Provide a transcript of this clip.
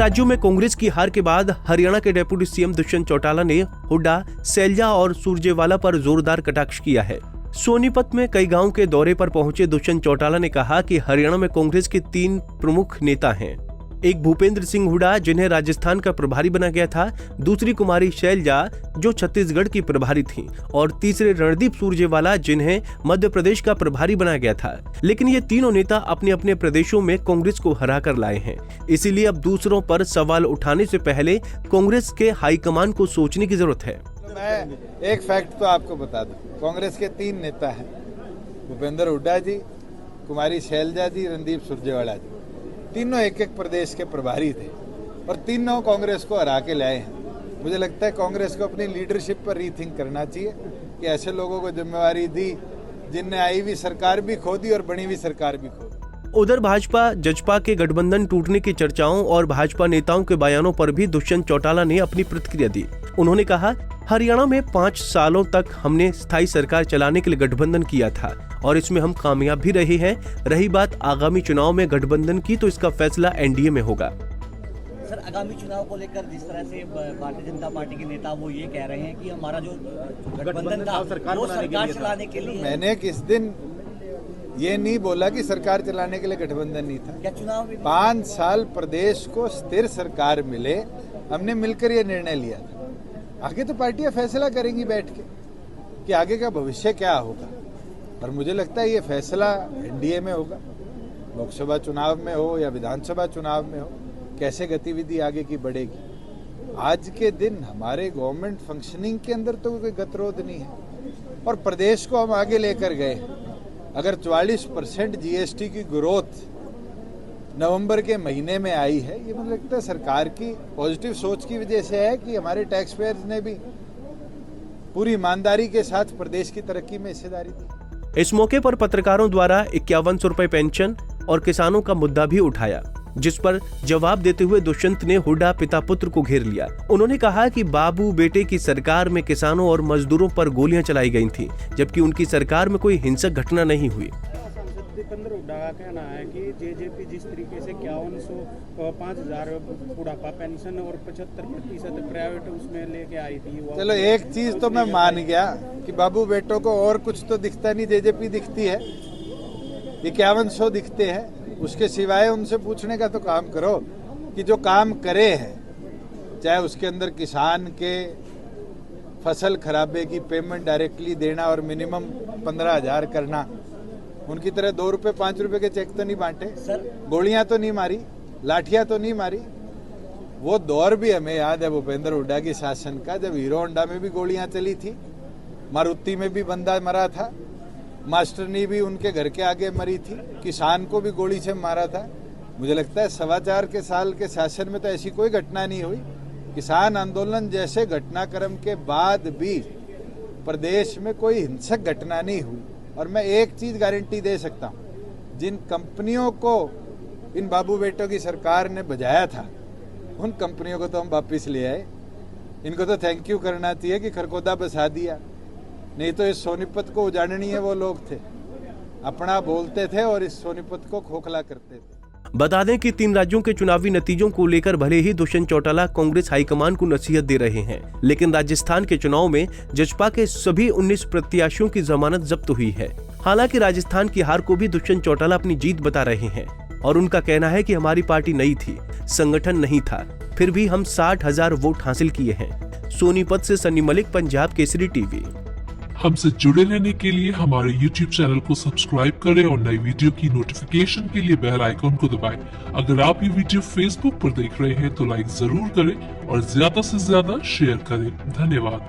राज्यों में कांग्रेस की हार के बाद हरियाणा के डिप्टी सीएम दुष्यंत चौटाला ने हुड्डा, सैलजा और सुरजेवाला पर जोरदार कटाक्ष किया है। सोनीपत में कई गांव के दौरे पर पहुंचे दुष्यंत चौटाला ने कहा कि हरियाणा में कांग्रेस के 3 प्रमुख नेता हैं। एक भूपेंद्र सिंह हुड्डा, जिन्हें राजस्थान का प्रभारी बना गया था, दूसरी कुमारी शैलजा जो छत्तीसगढ़ की प्रभारी थीं, और तीसरे रणदीप सुरजेवाला, जिन्हें मध्य प्रदेश का प्रभारी बनाया गया था। लेकिन ये तीनों नेता अपने अपने प्रदेशों में कांग्रेस को हरा कर लाए हैं। इसीलिए अब दूसरों पर सवाल उठाने से पहले कांग्रेस के हाईकमान को सोचने की जरूरत है। मैं एक फैक्ट तो आपको बता दूं, कांग्रेस के 3 नेता हैं, भूपेंद्र हुड्डा जी, कुमारी शैलजा जी, रणदीप सुरजेवाला जी। तीनों एक प्रदेश के प्रभारी थे और तीनों कांग्रेस को हरा के लाए हैं। मुझे लगता है कांग्रेस को अपनी लीडरशिप पर रीथिंक करना चाहिए कि ऐसे लोगों को जिम्मेवारी दी जिनने आई हुई सरकार भी खो दी और बनी हुई सरकार भी खो दी। उधर भाजपा जजपा के गठबंधन टूटने की चर्चाओं और भाजपा नेताओं के बयानों पर भी दुष्यंत चौटाला ने अपनी प्रतिक्रिया दी। उन्होंने कहा, हरियाणा में 5 सालों तक हमने स्थायी सरकार चलाने के लिए गठबंधन किया था और इसमें हम कामयाब भी रहे हैं। रही बात आगामी चुनाव में गठबंधन की, तो इसका फैसला एनडीए में होगा। सर, आगामी चुनाव को लेकर जिस तरह से भारतीय जनता पार्टी के नेता वो ये कह रहे हैं कि हमारा जो गठबंधन था वो सरकार चलाने के लिए। मैंने किस दिन ये नहीं बोला कि सरकार चलाने के लिए गठबंधन नहीं था। क्या चुनाव में 5 साल प्रदेश को स्थिर सरकार मिले, हमने मिलकर ये निर्णय लिया था। आगे तो पार्टियां फैसला करेंगी बैठ के कि आगे का भविष्य क्या होगा, और मुझे लगता है ये फैसला एनडीए में होगा। लोकसभा चुनाव में हो या विधानसभा चुनाव में हो, कैसे गतिविधि आगे की बढ़ेगी। आज के दिन हमारे गवर्नमेंट फंक्शनिंग के अंदर तो कोई गतिरोध नहीं है और प्रदेश को हम आगे लेकर गए। अगर 44% जीएसटी की ग्रोथ नवंबर के महीने में आई है, ये मुझे लगता है सरकार की पॉजिटिव सोच की वजह से है कि हमारे टैक्स पेयर्स ने भी पूरी ईमानदारी के साथ प्रदेश की तरक्की में हिस्सेदारी दी। इस मौके पर पत्रकारों द्वारा 5100 रुपए पेंशन और किसानों का मुद्दा भी उठाया, जिस पर जवाब देते हुए दुष्यंत ने हुड्डा पिता पुत्र को घेर लिया। उन्होंने कहा कि बाबू बेटे की सरकार में किसानों और मजदूरों पर गोलियां चलाई गई थी, जबकि उनकी सरकार में कोई हिंसक घटना नहीं हुई। दीपेंद्र हुड्डा का कहना है कि जेजेपी जिस तरीके से 5100 बुढ़ापा पेंशन और 75% प्राइवेट उसमें लेके आई थी। चलो एक चीज तो मैं मान गया कि बाबू बेटों को और कुछ तो दिखता नहीं, जेजेपी दिखती है, 5100 दिखते हैं। उसके सिवाय उनसे पूछने का तो काम करो कि जो काम करे हैं, चाहे उसके अंदर किसान के फसल खराबे की पेमेंट डायरेक्टली देना और मिनिमम 15,000 करना, उनकी तरह 2 रुपए 5 रुपए के चेक तो नहीं बांटे, गोलियां तो नहीं मारी, लाठियां तो नहीं मारी। वो दौर भी हमें याद है भूपेंद्र हुड्डा की शासन का, जब हीरो होंडा में भी गोलियां चली थी, मारुति में भी बंदा मरा था, मास्टरनी भी उनके घर के आगे मरी थी, किसान को भी गोली से मारा था। मुझे लगता है 4.25 साल के शासन में तो ऐसी कोई घटना नहीं हुई। किसान आंदोलन जैसे घटनाक्रम के बाद भी प्रदेश में कोई हिंसक घटना नहीं हुई। और मैं एक चीज गारंटी दे सकता हूं, जिन कंपनियों को इन बाबू बेटों की सरकार ने बजाया था, उन कंपनियों को तो हम वापिस ले आए। इनको तो थैंक यू करना चाहिए कि खरखोदा बसा दिया, नहीं तो इस सोनीपत को उजाड़नीय वो लोग थे, अपना बोलते थे और इस सोनीपत को खोखला करते थे। बता दें कि 3 राज्यों के चुनावी नतीजों को लेकर भले ही दुष्यंत चौटाला कांग्रेस हाईकमान को नसीहत दे रहे हैं, लेकिन राजस्थान के चुनाव में जजपा के सभी 19 प्रत्याशियों की जमानत जब्त हुई है। हालांकि राजस्थान की हार को भी दुष्यंत चौटाला अपनी जीत बता रहे हैं और उनका कहना है कि हमारी पार्टी नई थी, संगठन नहीं था, फिर भी हम 60,000 वोट हासिल किए हैं। सोनीपत से सन्नी मलिक, पंजाब केसरी टीवी। हमसे जुड़े रहने के लिए हमारे YouTube चैनल को सब्सक्राइब करें और नई वीडियो की नोटिफिकेशन के लिए बेल आइकॉन को दबाएं। अगर आप ये वीडियो Facebook पर देख रहे हैं तो लाइक जरूर करें और ज्यादा से ज्यादा शेयर करें। धन्यवाद।